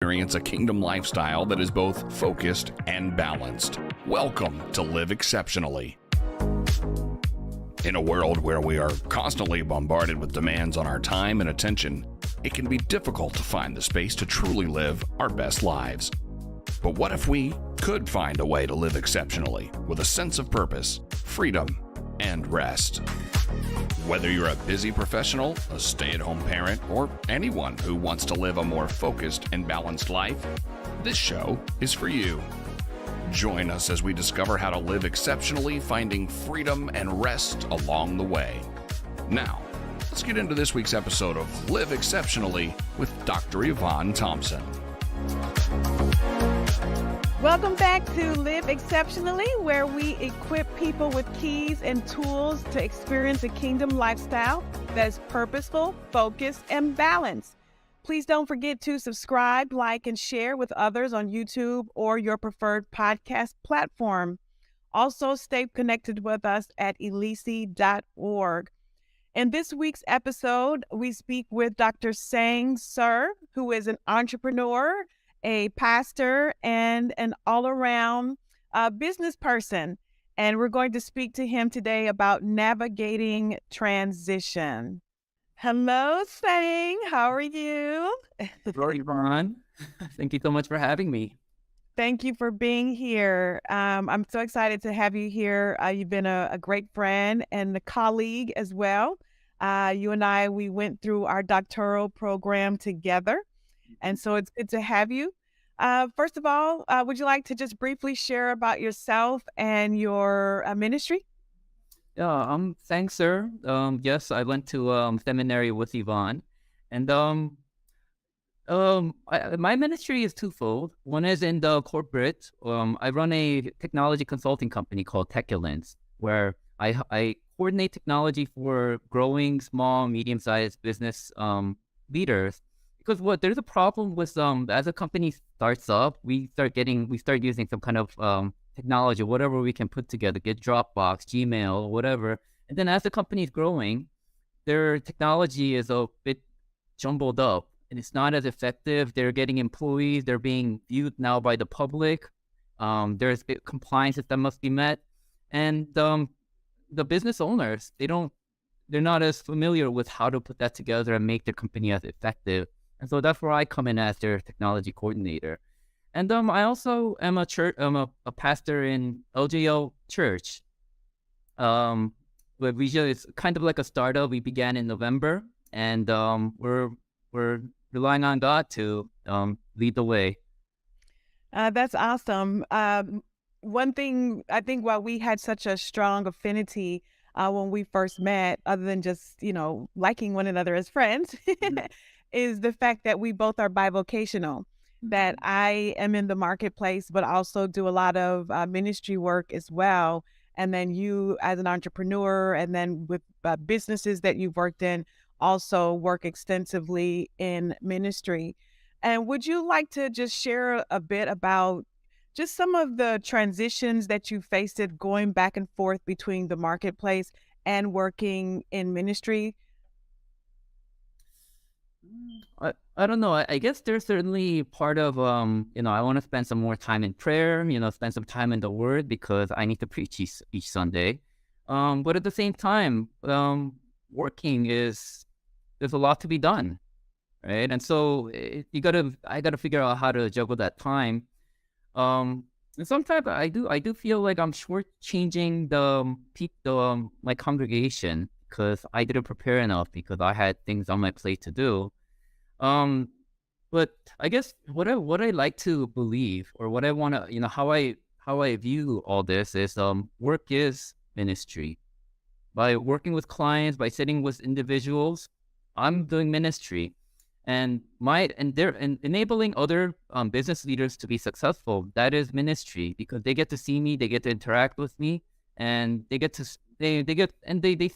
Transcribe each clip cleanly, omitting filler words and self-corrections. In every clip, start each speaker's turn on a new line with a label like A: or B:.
A: Experience a kingdom lifestyle that is both focused and balanced. Welcome to Live Exceptionally. In a world where we are constantly bombarded with demands on our time and attention, it can be difficult to find the space to truly live our best lives. But what if we could find a way to live exceptionally with a sense of purpose, freedom, and rest? Whether you're a busy professional, a stay-at-home parent, or anyone who wants to live a more focused and balanced life, this show is for you. Join us as we discover how to live exceptionally, finding freedom and rest along the way. Now, let's get into this week's episode of Live Exceptionally with Dr. Evonne Thompson.
B: Welcome back to Live Exceptionally, where we equip people with keys and tools to experience a kingdom lifestyle that is purposeful, focused, and balanced. Please don't forget to subscribe, like, and share with others on YouTube or your preferred podcast platform. Also, stay connected with us at elisi.org. In this week's episode, we speak with Dr. Sang Sir, who is an entrepreneur, a pastor, and an all-around business person. And we're going to speak to him today about navigating transition. Hello, Sang. How are you?
C: Hello, Evonne. Thank you so much for having me.
B: Thank you for being here. I'm so excited to have you here. You've been a great friend and a colleague as well. You and I, we went through our doctoral program together. And so it's good to have you. First of all, would you like to just briefly share about yourself and your ministry?
C: Yeah, thanks, sir. Yes, I went to seminary with Evonne, and my ministry is twofold. One is in the corporate. I run a technology consulting company called Techulence, where I coordinate technology for growing small, medium-sized business leaders. Because there's a problem with as a company starts up, we start using some kind of technology, whatever we can put together, get Dropbox, Gmail, whatever. And then as the company is growing, their technology is a bit jumbled up and it's not as effective. They're getting employees, they're being viewed now by the public. There's compliances that must be met. And the business owners, they're not as familiar with how to put that together and make their company as effective. And so that's where I come in as their technology coordinator. And I also am a pastor in LJL Church. But it's kind of like a startup. We began in November, and we're relying on God to lead the way.
B: That's awesome. One thing, I think why we had such a strong affinity when we first met, other than just, liking one another as friends, is the fact that we both are bivocational, that I am in the marketplace, but also do a lot of ministry work as well. And then you as an entrepreneur, and then with businesses that you've worked in, also work extensively in ministry. And would you like to just share a bit about just some of the transitions that you faced it going back and forth between the marketplace and working in ministry?
C: I don't know. I guess there's certainly part of, I want to spend some more time in prayer, spend some time in the Word because I need to preach each Sunday. But at the same time, there's a lot to be done, right? And so I gotta figure out how to juggle that time. And sometimes I do feel like I'm shortchanging my congregation because I didn't prepare enough because I had things on my plate to do. But I guess what I like to believe, or what I want to, how I view all this is, work is ministry. By working with clients, by sitting with individuals, I'm doing ministry, and enabling other business leaders to be successful. That is ministry because they get to see me, they get to interact with me, and they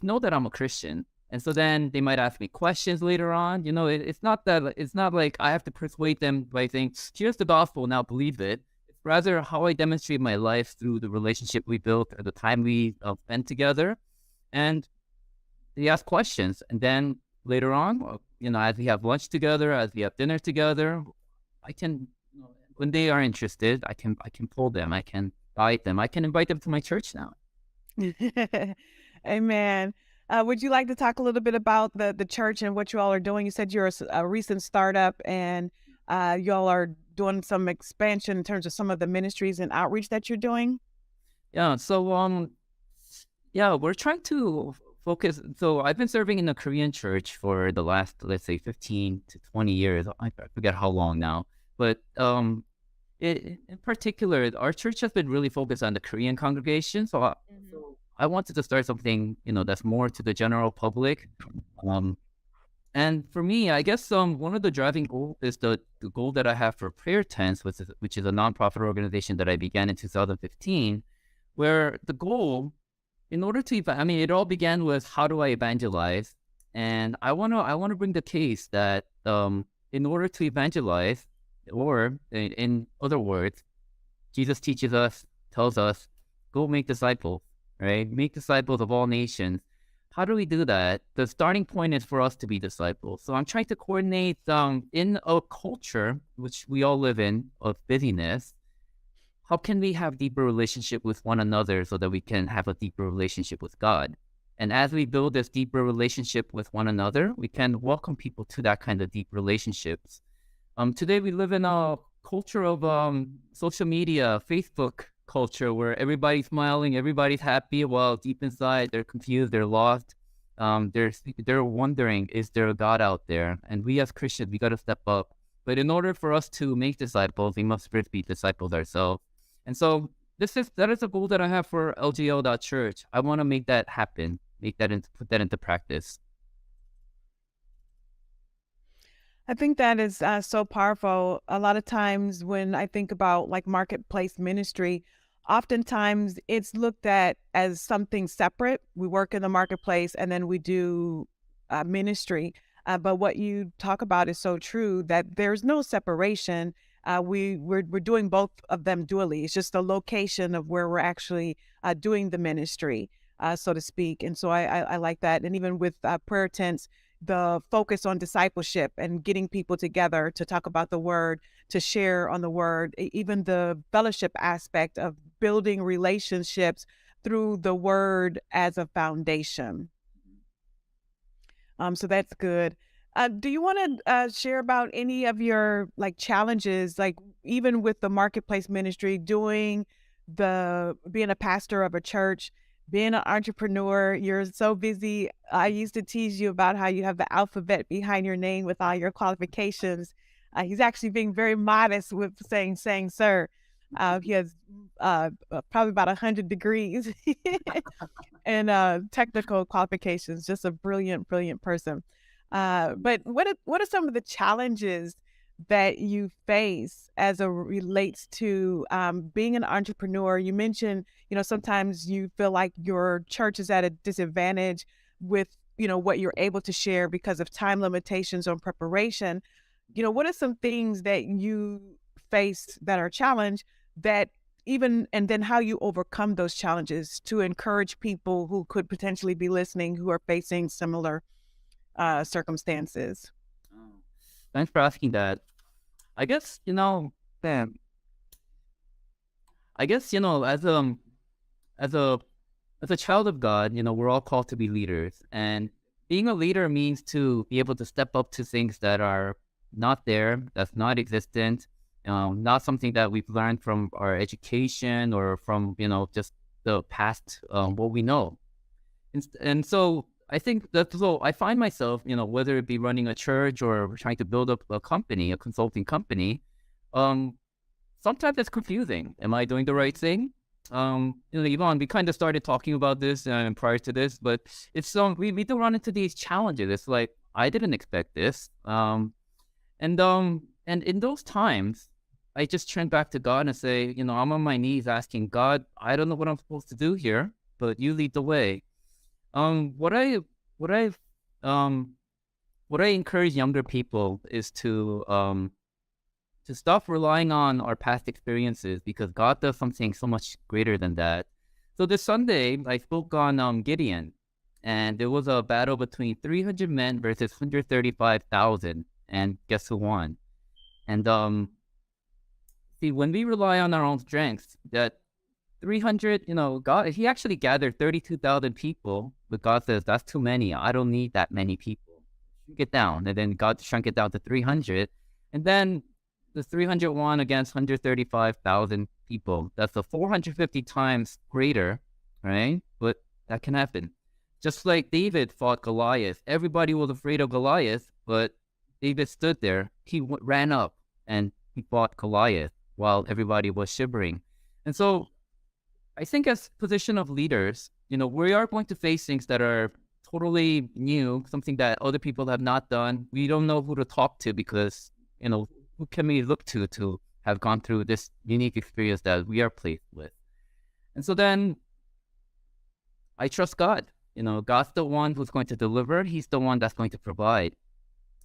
C: know that I'm a Christian. And so then they might ask me questions later on. It's not like I have to persuade them by saying, here's the gospel, now believe it. It's rather how I demonstrate my life through the relationship we built or the time we spent together. And they ask questions. And then later on, as we have lunch together, as we have dinner together, I can, when they are interested, I can pull them, I can guide them, I can invite them to my church now.
B: Amen. Would you like to talk a little bit about the church and what you all are doing? You said you're a recent startup, and y'all are doing some expansion in terms of some of the ministries and outreach that you're doing.
C: Yeah. So yeah, we're trying to focus. So I've been serving in the Korean church for the last, let's say, 15 to 20 years. I forget how long now. But in particular, our church has been really focused on the Korean congregation. So I wanted to start something, that's more to the general public. Um, and for me, I guess one of the driving goals is the goal that I have for Prayer Tents, which is a nonprofit organization that I began in 2015, where the goal, in order to, I mean, it all began with how do I evangelize, and I wanna bring the case that in order to evangelize, or in other words, Jesus tells us, go make disciples, right? Make disciples of all nations. How do we do that? The starting point is for us to be disciples. So I'm trying to coordinate in a culture which we all live in of busyness. How can we have deeper relationship with one another so that we can have a deeper relationship with God? And as we build this deeper relationship with one another, we can welcome people to that kind of deep relationships. Today we live in a culture of social media, Facebook culture, where everybody's smiling, everybody's happy, while deep inside they're confused, they're lost. They're wondering, is there a God out there? And we as Christians, we got to step up. But in order for us to make disciples, we must first be disciples ourselves. And so that is a goal that I have for LGO.church. I want to make that happen, put that into practice.
B: I think that is so powerful. A lot of times when I think about like marketplace ministry, oftentimes it's looked at as something separate. We work in the marketplace and then we do ministry. But what you talk about is so true that there's no separation. We're doing both of them dually. It's just the location of where we're actually doing the ministry, so to speak. And so I like that. And even with prayer tents, the focus on discipleship and getting people together to talk about the word, to share on the word, even the fellowship aspect of building relationships through the word as a foundation. So that's good. Do you want to share about any of your like challenges, like even with the marketplace ministry, being a pastor of a church, being an entrepreneur? You're so busy. I used to tease you about how you have the alphabet behind your name with all your qualifications. He's actually being very modest with saying, sir. He has probably about 100 degrees and technical qualifications. Just a brilliant, brilliant person. But what are some of the challenges that you face as it relates to being an entrepreneur? You mentioned, sometimes you feel like your church is at a disadvantage with, what you're able to share because of time limitations on preparation. What are some things that you face that are a challenge that and then how you overcome those challenges to encourage people who could potentially be listening who are facing similar circumstances?
C: Oh, thanks for asking that. I guess, man, as a as a child of God, we're all called to be leaders. And being a leader means to be able to step up to things that are not there, that's not existent, not something that we've learned from our education or from, just the past, what we know. And so I think so I find myself, whether it be running a church or trying to build up a company, a consulting company, um, sometimes it's confusing. Am I doing the right thing? Evonne, we kind of started talking about this prior to this, but it's we do run into these challenges. It's like I didn't expect this, and in those times, I just turn back to God and say, I'm on my knees asking God, I don't know what I'm supposed to do here, but you lead the way. What I what I what I encourage younger people is to stop relying on our past experiences, because God does something so much greater than that. So this Sunday, I spoke on Gideon, and there was a battle between 300 men versus 135,000, and guess who won? And see, when we rely on our own strengths, that 300, God, he actually gathered 32,000 people, but God says, that's too many. I don't need that many people. Shrink it down. And then God shrunk it down to 300. And then the 301 against 135,000 people. That's a 450 times greater, right? But that can happen. Just like David fought Goliath. Everybody was afraid of Goliath, but David stood there. He ran up and he fought Goliath while everybody was shivering. And so I think as position of leaders, we are going to face things that are totally new, something that other people have not done. We don't know who to talk to because, who can we look to have gone through this unique experience that we are placed with? And so then I trust God. God's the one who's going to deliver. He's the one that's going to provide.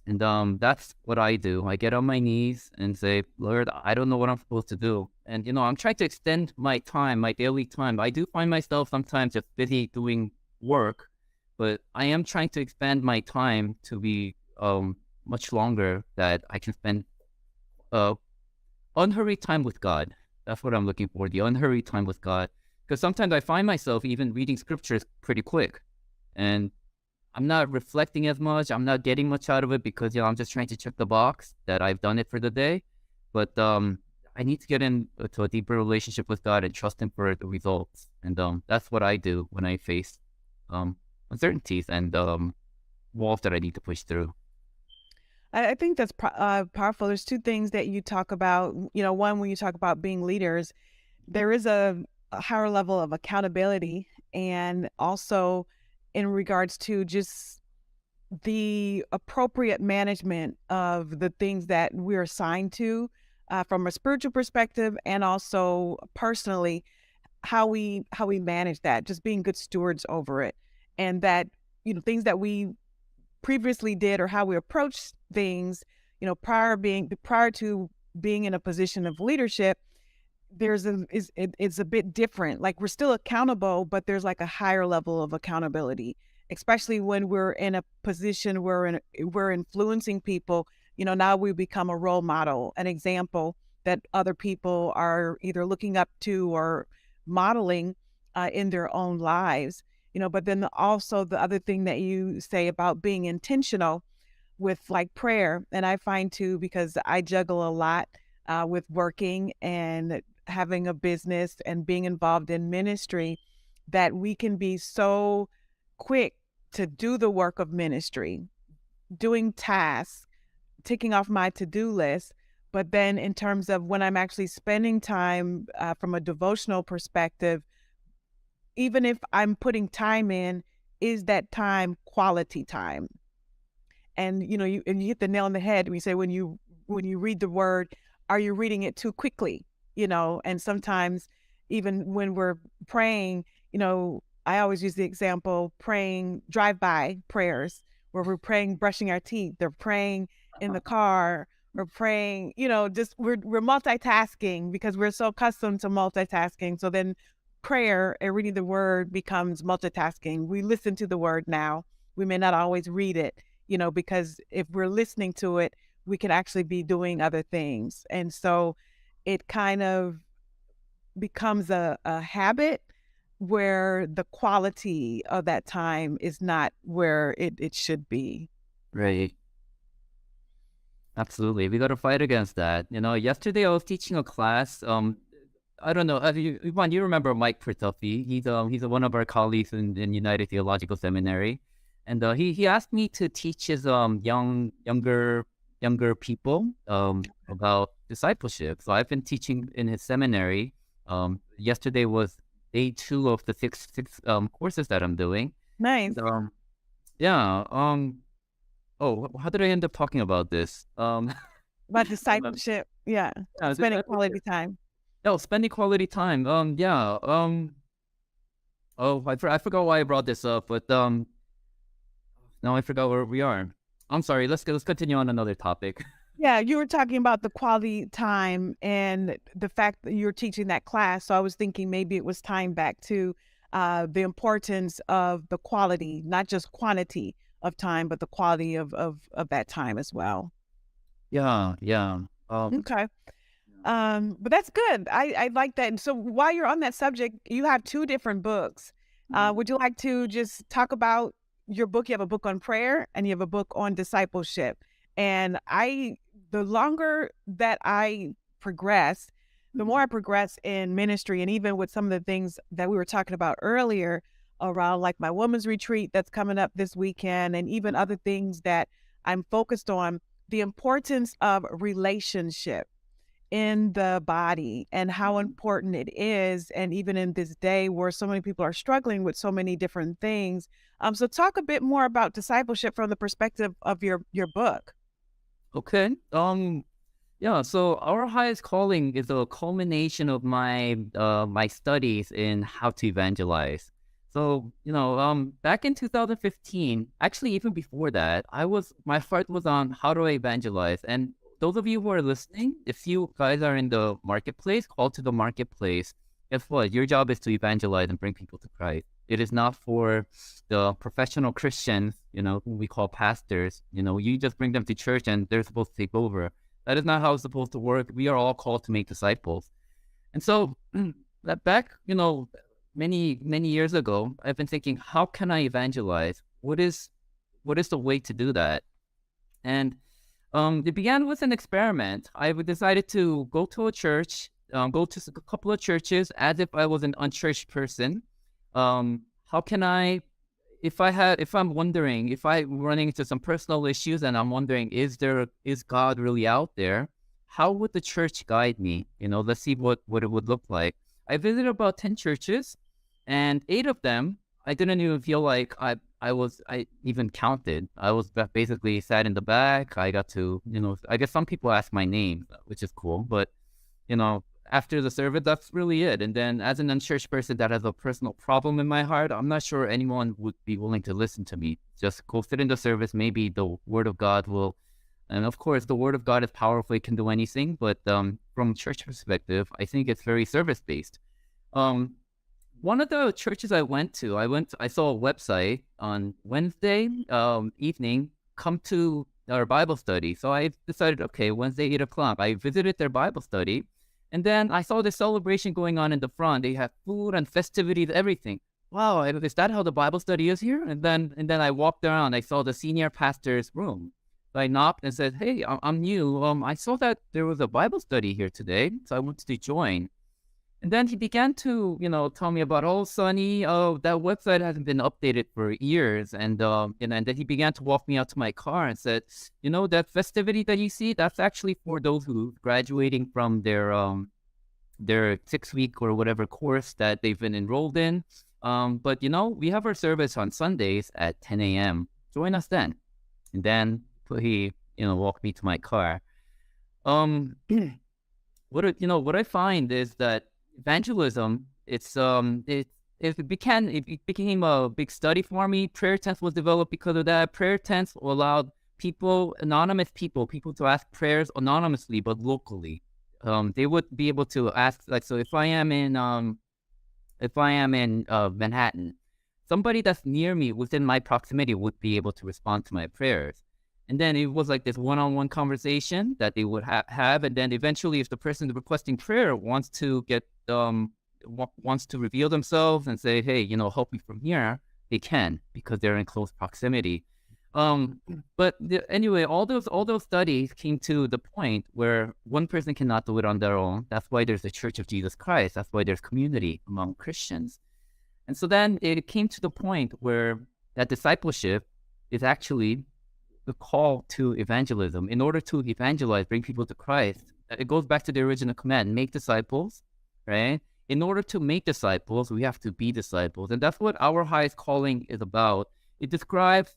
C: And that's what I do. I get on my knees and say, Lord, I don't know what I'm supposed to do. And, I'm trying to extend my time, my daily time. I do find myself sometimes just busy doing work, but I am trying to expand my time to be much longer, that I can spend unhurried time with God. That's what I'm looking for, the unhurried time with God. Because sometimes I find myself even reading scriptures pretty quick. And I'm not reflecting as much. I'm not getting much out of it because, I'm just trying to check the box that I've done it for the day. But I need to get into a deeper relationship with God and trust Him for the results. And that's what I do when I face uncertainties and walls that I need to push through.
B: I think that's powerful. There's two things that you talk about. One, when you talk about being leaders, there is a higher level of accountability, and also in regards to just the appropriate management of the things that we're assigned to, from a spiritual perspective, and also personally, how we manage that, just being good stewards over it. And that, things that we previously did, or how we approach things, prior to being in a position of leadership, it's a bit different. Like, we're still accountable, but there's like a higher level of accountability, especially when we're in a position where we're influencing people. Now we become a role model, an example that other people are either looking up to or modeling in their own lives. But then also the other thing that you say about being intentional with like prayer, and I find too, because I juggle a lot with working and having a business and being involved in ministry, that we can be so quick to do the work of ministry, doing tasks, ticking off my to-do list. But then in terms of when I'm actually spending time from a devotional perspective, even if I'm putting time in, is that time quality time? And you hit the nail on the head when you say, when you read the word, are you reading it too quickly? And sometimes even when we're praying, I always use the example, praying drive-by prayers, where we're praying brushing our teeth, they're praying in the car, we're praying, just we're multitasking because we're so accustomed to multitasking. So then prayer and reading the word becomes multitasking. We listen to the word now. We may not always read it, because if we're listening to it, we can actually be doing other things. And so it kind of becomes a habit where the quality of that time is not where it should be.
C: Right. Absolutely. We got to fight against that. Yesterday I was teaching a class. I don't know. Evonne, you remember Mike Pertuffy? He's one of our colleagues in United Theological Seminary. And he asked me to teach his younger people about discipleship. So I've been teaching in his seminary. Yesterday was day 2 of the six courses that I'm doing.
B: Nice.
C: And, yeah. Oh, how did I end up talking about this?
B: About discipleship. Yeah. Spending quality time.
C: No, spending quality time. Yeah. Oh, I forgot why I brought this up, but now I forgot where we are. I'm sorry. Let's continue on another topic.
B: Yeah, you were talking about the quality time and the fact that you're teaching that class. So I was thinking maybe it was tying back to the importance of the quality, not just quantity of time, but the quality of that time as well.
C: Yeah, yeah.
B: Okay. But that's good. I like that. And so while you're on that subject, you have two different books. Would you like to just talk about your book? You have a book on prayer and you have a book on discipleship. And the longer that I progress, the more I progress in ministry, and even with some of the things that we were talking about earlier around like my women's retreat that's coming up this weekend, and even other things that I'm focused on, the importance of relationship in the body and how important it is. And even in this day where so many people are struggling with so many different things. So talk a bit more about discipleship from the perspective of your book.
C: Okay. Yeah. So our highest calling is a culmination of my studies in how to evangelize. So back in 2015, actually even before that, my heart was on how do I evangelize. And those of you who are listening, if you guys are in the marketplace, call to the marketplace. Guess what? Your job is to evangelize and bring people to Christ. It is not for the professional Christians, who we call pastors. You just bring them to church and they're supposed to take over. That is not how it's supposed to work. We are all called to make disciples. And so that back, many, many years ago, I've been thinking, how can I evangelize? What is the way to do that? And it began with an experiment. I decided to go to a church, go to a couple of churches as if I was an unchurched person. How can I, if I'm wondering, if I'm running into some personal issues and I'm wondering, is God really out there? How would the church guide me? Let's see what it would look like. I visited about 10 churches, and 8 of them, I didn't even feel like I even counted. I was basically sat in the back. I got to, I guess some people ask my name, which is cool, but, after the service, that's really it. And then as an unchurched person that has a personal problem in my heart, I'm not sure anyone would be willing to listen to me. Just go sit in the service. Maybe the word of God will, and of course, the word of God is powerful. It can do anything. But from church perspective, I think it's very service-based. One of the churches I saw a website on Wednesday evening, come to our Bible study. So I decided, okay, Wednesday, 8 o'clock. I visited their Bible study. And then I saw this celebration going on in the front. They had food and festivities, everything. Wow, is that how the Bible study is here? And then I walked around. I saw the senior pastor's room. So I knocked and said, hey, I'm new. I saw that there was a Bible study here today, so I wanted to join. And then he began to, tell me about, Sonny, that website hasn't been updated for years. And then he began to walk me out to my car and said, that festivity that you see, that's actually for those who graduating from their 6-week or whatever course that they've been enrolled in. But, we have our service on Sundays at 10 a.m. Join us then. And then he, walked me to my car. What I find is that evangelism, it became a big study for me. Prayer tents was developed because of that. Prayer tents allowed anonymous people to ask prayers anonymously but locally. They would be able to ask, like, so if I am in Manhattan, somebody that's near me within my proximity would be able to respond to my prayers. And then it was like this one-on-one conversation that they would have. And then eventually, if the person requesting prayer wants to reveal themselves and say, hey, help me from here, they can, because they're in close proximity. Anyway, all those studies came to the point where one person cannot do it on their own. That's why there's the Church of Jesus Christ. That's why there's community among Christians. And so then it came to the point where that discipleship is actually the call to evangelism. In order to evangelize, bring people to Christ, it goes back to the original command, make disciples, right? In order to make disciples, we have to be disciples. And that's what our highest calling is about. It describes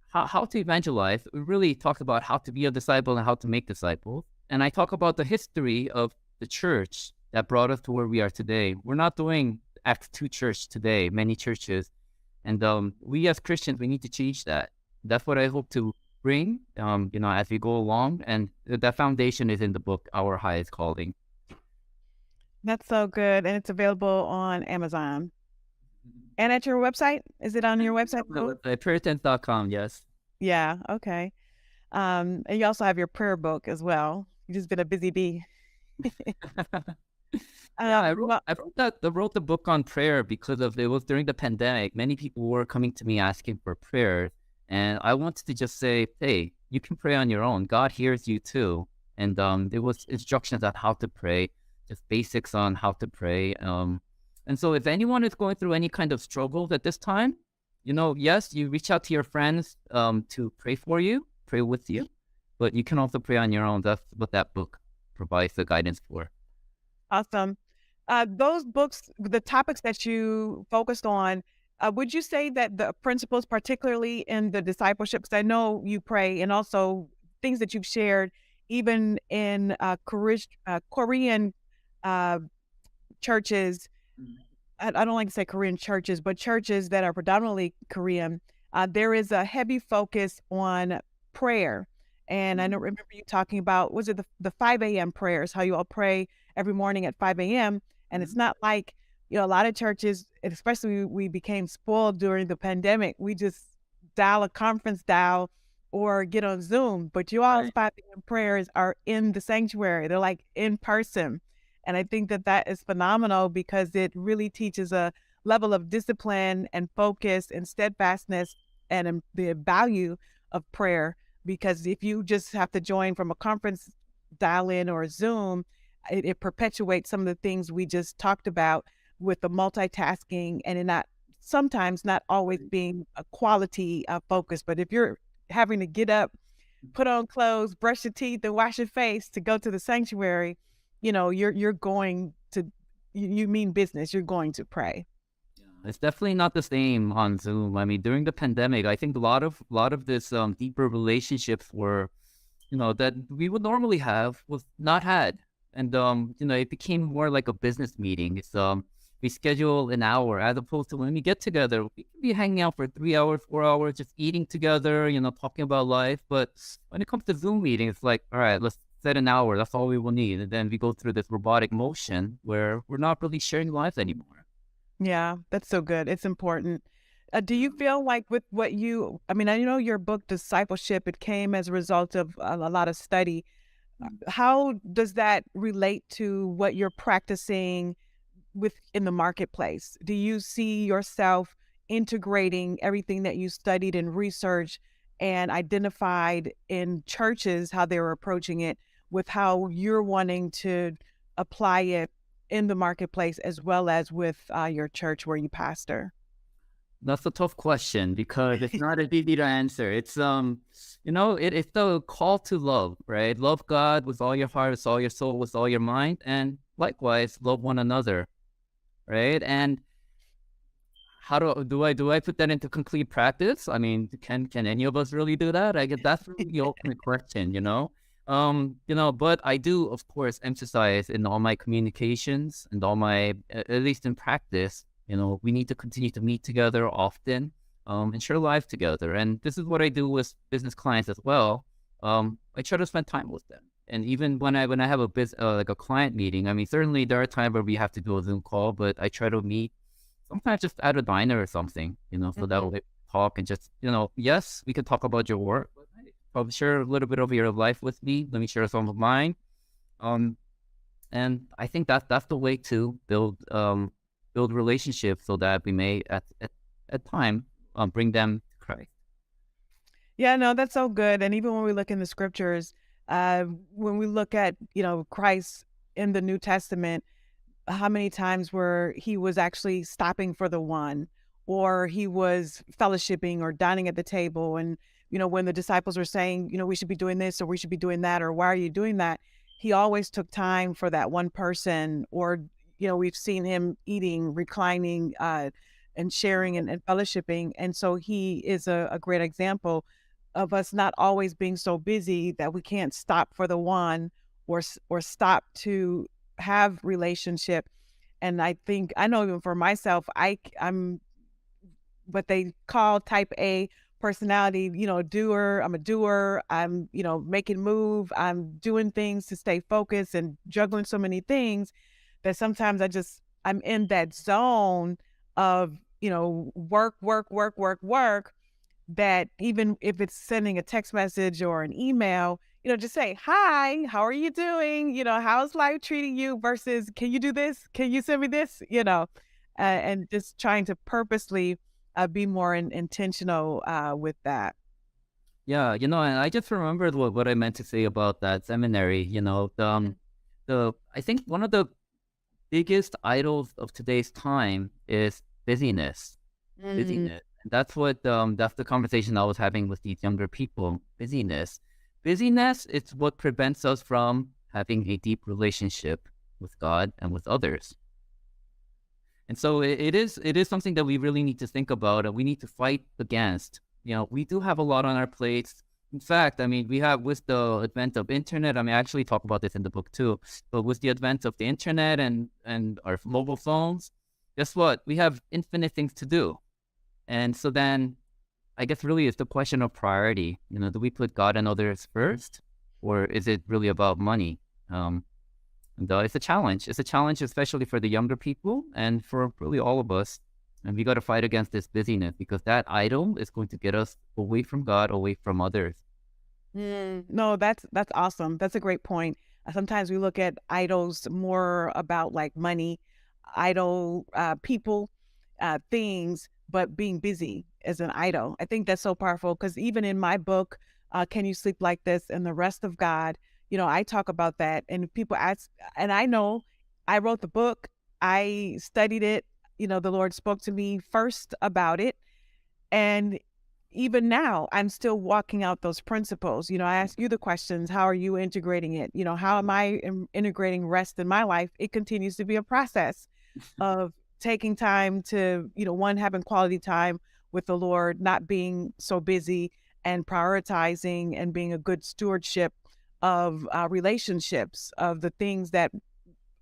C: how to evangelize. It really talks about how to be a disciple and how to make disciples. And I talk about the history of the church that brought us to where we are today. We're not doing Acts 2 church today, many churches. And we as Christians, we need to change that. That's what I hope to bring, as we go along. And that foundation is in the book, Our Highest Calling.
B: That's so good. And it's available on Amazon. And at your website? Is it on your website?
C: Prayertents.com, yes.
B: Yeah, okay. And you also have your prayer book as well. You've just been a busy bee.
C: Yeah, I wrote
B: Well,
C: I wrote that I wrote the book on prayer because of it was during the pandemic. Many people were coming to me asking for prayer, and I wanted to just say, hey, you can pray on your own. God hears you too. And there was instructions on how to pray, just basics on how to pray. And so if anyone is going through any kind of struggles at this time, yes, you reach out to your friends to pray for you, pray with you, but you can also pray on your own. That's what that book provides the guidance for.
B: awesome. Those books, the topics that you focused on, would you say that the principles, particularly in the discipleship, because I know you pray, and also things that you've shared, even in Korean uh, churches, I don't like to say Korean churches, but churches that are predominantly Korean, there is a heavy focus on prayer. And I don't remember you talking about, was it the 5 a.m. prayers, how you all pray every morning at 5 a.m. And it's not like, a lot of churches, and especially we became spoiled during the pandemic. We just dial a conference dial or get on Zoom. But you all's 5 a.m. prayers are in the sanctuary. They're like in person. And I think that that is phenomenal because it really teaches a level of discipline and focus and steadfastness and the value of prayer. Because if you just have to join from a conference dial in or a Zoom, it perpetuates some of the things we just talked about with the multitasking and it sometimes not always being a quality focus. But if you're having to get up, put on clothes, brush your teeth, and wash your face to go to the sanctuary, you're going to you mean business. You're going to pray.
C: It's definitely not the same on Zoom. I mean, during the pandemic, I think a lot of this deeper relationships were, that we would normally have was not had, and it became more like a business meeting. It's we schedule an hour as opposed to when we get together, we can be hanging out for 3 hours, 4 hours, just eating together, talking about life. But when it comes to Zoom meeting, it's like, all right, let's set an hour. That's all we will need, and then we go through this robotic motion where we're not really sharing lives anymore.
B: Yeah, that's so good. It's important. Do you feel like with I mean, I know your book, Discipleship, it came as a result of a lot of study. How does that relate to what you're practicing in the marketplace? Do you see yourself integrating everything that you studied and researched and identified in churches, how they were approaching it, with how you're wanting to apply it in the marketplace as well as with your church where you pastor?
C: That's a tough question because it's not as easy to answer. It's it's the call to love, right? Love God with all your heart, with all your soul, with all your mind, and likewise love one another, right? And how do I put that into complete practice? I mean, can any of us really do that? I guess that's really the ultimate question, But I do, of course, emphasize in all my communications and all my, at least in practice, we need to continue to meet together often, and share life together. And this is what I do with business clients as well. I try to spend time with them. And even when I have like a client meeting, I mean, certainly there are times where we have to do a Zoom call, but I try to meet sometimes just at a diner or something, so that we talk and just, yes, we can talk about your work, but probably share a little bit of your life with me. Let me share some of mine. And I think that's the way to build relationships so that we may at time bring them to Christ.
B: Yeah, no, that's so good. And even when we look in the scriptures, when we look at, Christ in the New Testament, how many times where he was actually stopping for the one, or he was fellowshipping or dining at the table. And, when the disciples were saying, we should be doing this or we should be doing that, or why are you doing that? He always took time for that one person, or, we've seen him eating, reclining, and sharing and fellowshipping. And so he is a great example of us not always being so busy that we can't stop for the one or stop to have relationship. And I know even for myself, I'm what they call type A personality, doer. I'm a doer. I'm, making move. I'm doing things to stay focused and juggling so many things that sometimes I'm in that zone of, work, work, work, work, work. that even if it's sending a text message or an email, just say, hi, how are you doing? How's life treating you versus, can you do this? Can you send me this? And just trying to purposely be more intentional with that.
C: Yeah, and I just remembered what I meant to say about that seminary. I think one of the biggest idols of today's time is busyness. Busyness. And that's the conversation I was having with these younger people. Busyness. Busyness is what prevents us from having a deep relationship with God and with others. And so it is something that we really need to think about and we need to fight against. We do have a lot on our plates. In fact, we have, with the advent of internet, I actually talk about this in the book too, but with the advent of the internet and our mobile phones, guess what? We have infinite things to do. And so then I guess really it's the question of priority. Do we put God and others first, or is it really about money? And it's a challenge. It's a challenge, especially for the younger people and for really all of us. And we got to fight against this busyness, because that idol is going to get us away from God, away from others.
B: No, that's awesome. That's a great point. Sometimes we look at idols more about like money, idol, people, things, but being busy as an idol. I think that's so powerful, because even in my book, Can You Sleep Like This and the Rest of God, I talk about that, and people ask, and I know I wrote the book, I studied it, the Lord spoke to me first about it. And even now, I'm still walking out those principles. I ask you the questions, how are you integrating it? How am I integrating rest in my life? It continues to be a process of taking time to, one, having quality time with the Lord, not being so busy, and prioritizing and being a good stewardship of relationships, of the things that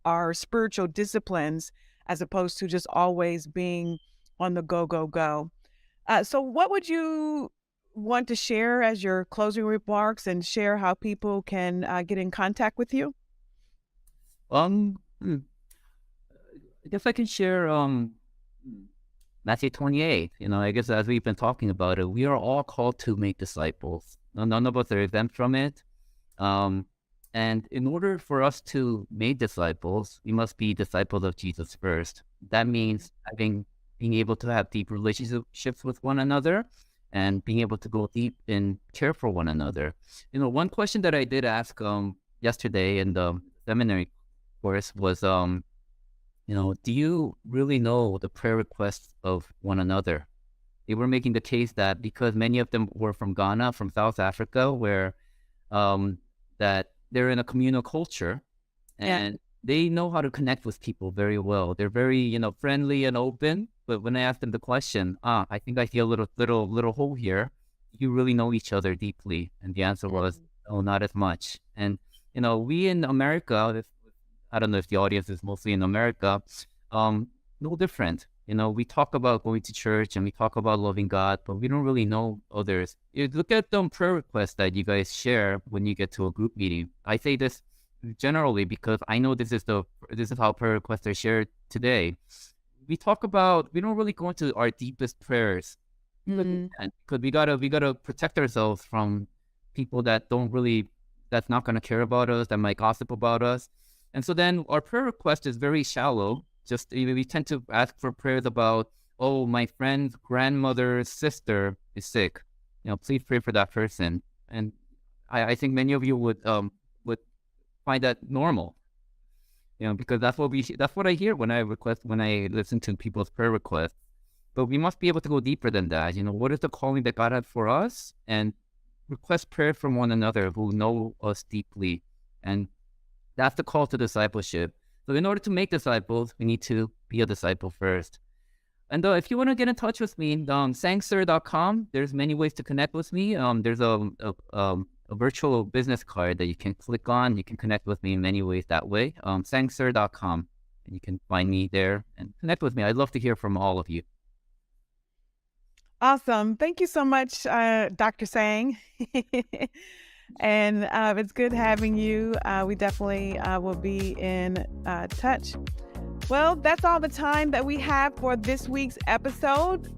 B: are spiritual disciplines, as opposed to just always being on the go, go, go. So what would you want to share as your closing remarks, and share how people can get in contact with you?
C: I guess I can share Matthew 28. I guess as we've been talking about it, we are all called to make disciples. None of us are exempt from it. And in order for us to make disciples, we must be disciples of Jesus first. That means being able to have deep relationships with one another, and being able to go deep in care for one another. One question that I did ask yesterday in the seminary course was, do you really know the prayer requests of one another? They were making the case that because many of them were from Ghana, from South Africa, where that they're in a communal culture, and they know how to connect with people very well. They're very, friendly and open. But when I asked them the question, I think I see a little hole here. You really know each other deeply? And the answer was, no, not as much. And, we in America, I don't know if the audience is mostly in America, no different. We talk about going to church and we talk about loving God, but we don't really know others. You look at the prayer requests that you guys share when you get to a group meeting. I say this generally because I know this is how prayer requests are shared today. We don't really go into our deepest prayers, because we gotta protect ourselves from people that's not gonna care about us, that might gossip about us. And so then our prayer request is very shallow. Just we tend to ask for prayers about, oh, my friend's grandmother's sister is sick. Please pray for that person. And I think many of you would find that normal. Because that's what I hear when I listen to people's prayer requests. But we must be able to go deeper than that. What is the calling that God had for us? And request prayer from one another who know us deeply. And that's the call to discipleship. So in order to make disciples, we need to be a disciple first. And if you want to get in touch with me, sangsir.com, there's many ways to connect with me. There's a virtual business card that you can click on. You can connect with me in many ways that way. sangsir.com, and you can find me there and connect with me. I'd love to hear from all of you.
B: Awesome. Thank you so much, Dr. Sang. And it's good having you. We definitely will be in touch. Well, that's all the time that we have for this week's episode.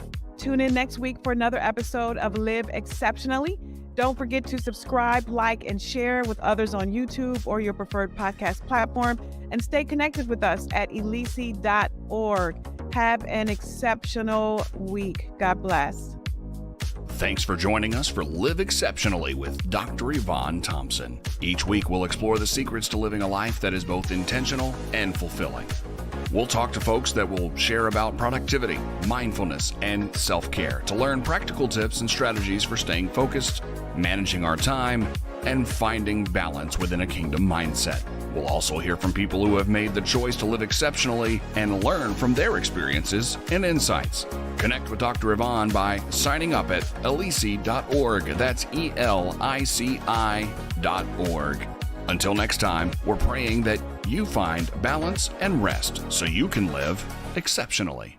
B: Tune in next week for another episode of Live Exceptionally. Don't forget to subscribe, like, and share with others on YouTube or your preferred podcast platform. And stay connected with us at elisi.org. Have an exceptional week. God bless.
A: Thanks for joining us for Live Exceptionally with Dr. Evonne Thompson. Each week we'll explore the secrets to living a life that is both intentional and fulfilling. We'll talk to folks that will share about productivity, mindfulness, and self-care to learn practical tips and strategies for staying focused, managing our time, and finding balance within a kingdom mindset. We'll also hear from people who have made the choice to live exceptionally and learn from their experiences and insights. Connect with Dr. Evonne by signing up at elisi.org. That's ELICI.org. Until next time, we're praying that you find balance and rest so you can live exceptionally.